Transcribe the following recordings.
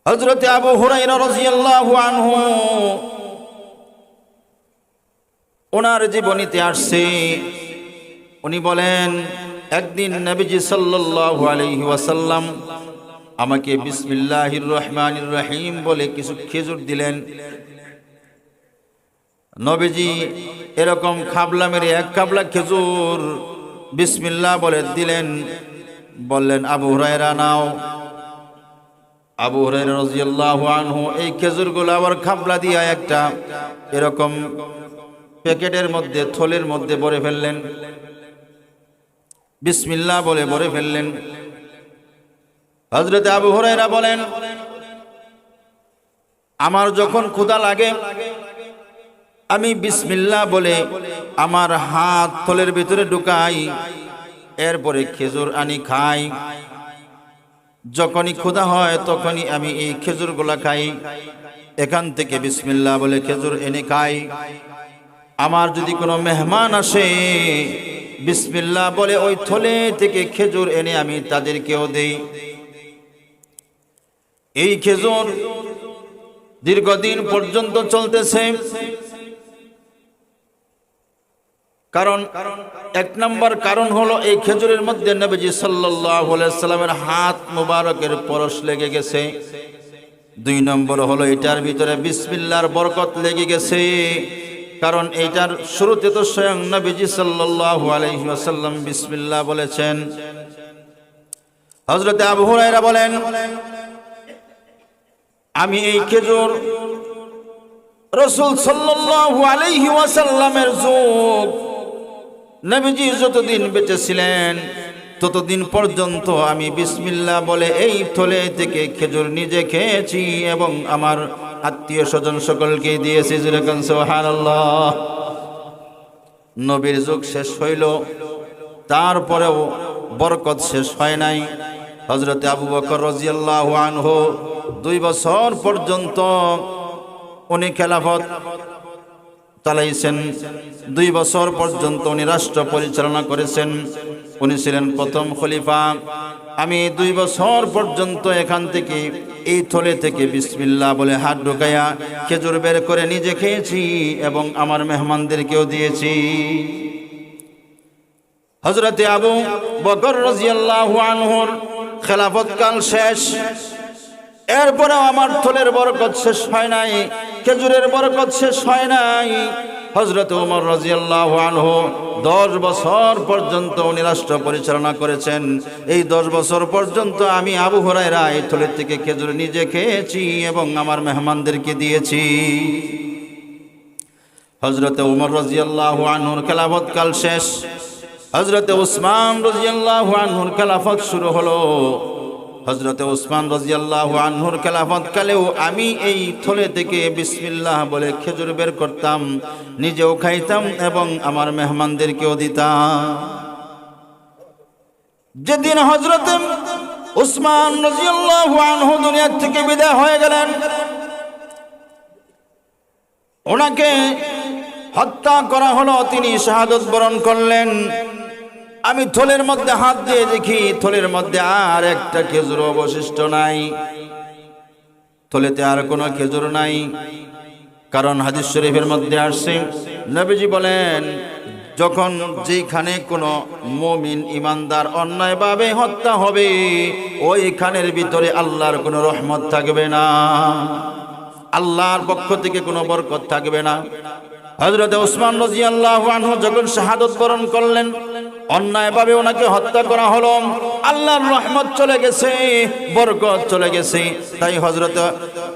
হযরত আবু হুরায়রা রাদিয়াল্লাহু আনহু ওনার জীবনীতে আসছে, উনি বলেন একদিন নবীজি সাল্লাল্লাহু আলাইহি ওয়াসাল্লাম আমাকে বিসমিল্লাহির রহমানির রহিম বলে কিছু খেজুর দিলেন। নবীজি এরকম খাবলা মেরে এক খাবলা খেজুর বিসমিল্লাহ বলে দিলেন, বললেন আবু হুরায়রা নাও। আবু হুরায়রা রাদিয়াল্লাহু আনহু এই খেজুরগুলো আবার খাবলা দিয়া একটা এরকম প্যাকেটের মধ্যে থলের মধ্যে ভরে ফেললেন, বিসমিল্লাহ বলে ভরে ফেললেন। হযরত আবু হুরায়রা বলেন আমার যখন ক্ষুধা লাগে আমি বিসমিল্লাহ বলে আমার হাত থলের ভিতরে ঢুকাই, এরপরে খেজুর আনি খাই। যখনই ক্ষুধা হয় তখনই আমি এই খেজুরগুলা খাই, এখান থেকে বিসমিল্লাহ বলে খেজুর এনে খাই। আমার যদি কোনো মেহমান আসে বিসমিল্লাহ বলে ওই থলে থেকে খেজুর এনে আমি তাদেরকেও দেই। এই খেজুর দীর্ঘদিন পর্যন্ত চলতেছে, কারণ এক নম্বর কারণ হলো এই খেজুরের মধ্যে নবীজি সাল্লাল্লাহু আলাইহি সাল্লামের হাত মুবারকের পরশ লেগে গেছে। দুই নম্বর হলো এটার ভিতরে বিসমিল্লাহর বরকত লেগে গেছে, কারণ এইটার শুরুতে তো স্বয়ং নবীজি সাল্লাল্লাহু আলাইহি ওয়াসাল্লাম বিসমিল্লাহ বলেছেন। হযরত আবু হুরায়রা বলেন আমি এই খেজুর রাসূল সাল্লাল্লাহু আলাইহি ওয়াসাল্লামের যুগ নবীজি যতদিন বেঁচে ছিলেন ততদিন পর্যন্ত আমি বিসমিল্লাহ বলে এই থলে থেকে খেজুর নিজে খেয়েছি এবং আমার আত্মীয় স্বজন সকলকে দিয়েছি। যেরকম সুবহানাল্লাহ। নবীর যুগ শেষ হইল, তারপরেও বরকত শেষ হয় নাই। হযরত আবু বকর রাদিয়াল্লাহু আনহু 2 বছর পর্যন্ত উনি খেলাফত চালাইছেন। 2 বছর পর্যন্ত উনি রাষ্ট্র পরিচালনা করেছেন। উনি ছিলেন প্রথম খলিফা। আমি 2 বছর পর্যন্ত এখান থেকে এই থলে থেকে বিসমিল্লাহ বলে হাত ঢুকাইয়া খেজুর বের করে নিজে খেয়েছি এবং আমার মেহমানদেরকেও দিয়েছি। হযরত আবু বকর রাদিয়াল্লাহু আনহুর খেলাফত কাল শেষ, এরপরেও আমার থলের বরকত শেষ হয় নাই, খেজুরের বরকত শেষ হয় নাই। হযরত ওমর রাদিয়াল্লাহু আনহু 10 বছর পর্যন্ত উনি রাষ্ট্র পরিচালনা করেছেন। এই 10 বছর পর্যন্ত আমি আবু হুরায়রা এই থলের থেকে খেজুর নিজে খেয়েছি এবং আমার মেহমানদেরকে দিয়েছি। হযরত ওমর রাদিয়াল্লাহু আনহুর খেলাফত কাল শেষ, হযরত উসমান রাদিয়াল্লাহু আনহুর খেলাফত শুরু হলো। হযরত উসমান রাদিয়াল্লাহু আনহুর খেলাফত কালেও আমি এই থলে থেকে বিসমিল্লাহ বলে খেজুর বের করতাম, নিজেও খাইতাম এবং আমার মেহমানদেরকেও দিতাম। যেদিন হযরত উসমান রাদিয়াল্লাহু আনহু দুনিয়া থেকে বিদায় হয়ে গেলেন, ওনাকে হত্যা করা হলো, তিনি শাহাদাত বরণ করলেন। আমি থলের মধ্যে হাত দিয়ে দেখি থলের মধ্যে আর একটা খেজুর অবশিষ্ট নাই, থলেতে আর কোনো খেজুর নাই। কারণ হাদিস শরীফের মধ্যে আসছে নবীজি বলেন যখন যেখানে কোনো মুমিন ইমানদার অন্যায়ভাবে হত্যা হবে ওইখানের ভিতরে আল্লাহর কোনো রহমত থাকবে না, আল্লাহর পক্ষ থেকে কোনো বরকত থাকবে না। হযরত উসমান রাদিয়াল্লাহু আনহু যখন শাহাদাত বরণ করলেন, অন্যায়ভাবে ওনাকে হত্যা করা হলো, আল্লাহর রহমত চলে গেছে, বরকত চলে গেছে। তাই হযরত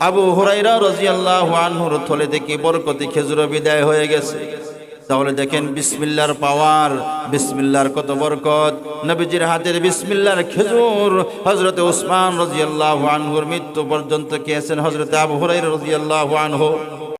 আবু হুরায়রা রাদিয়াল্লাহু আনহুর থলে থেকে বরকতি খেজুর বিদায় হয়ে গেছে। তাহলে দেখেন বিসমিল্লাহর পাওয়ার, বিসমিল্লাহর কত বরকত। নবীজির হাতের বিসমিল্লাহর খেজুর হযরত উসমান রাদিয়াল্লাহু আনহুর মৃত্যু পর্যন্ত খেয়েছেন হযরত আবু হুরায়রা রাদিয়াল্লাহু আনহু।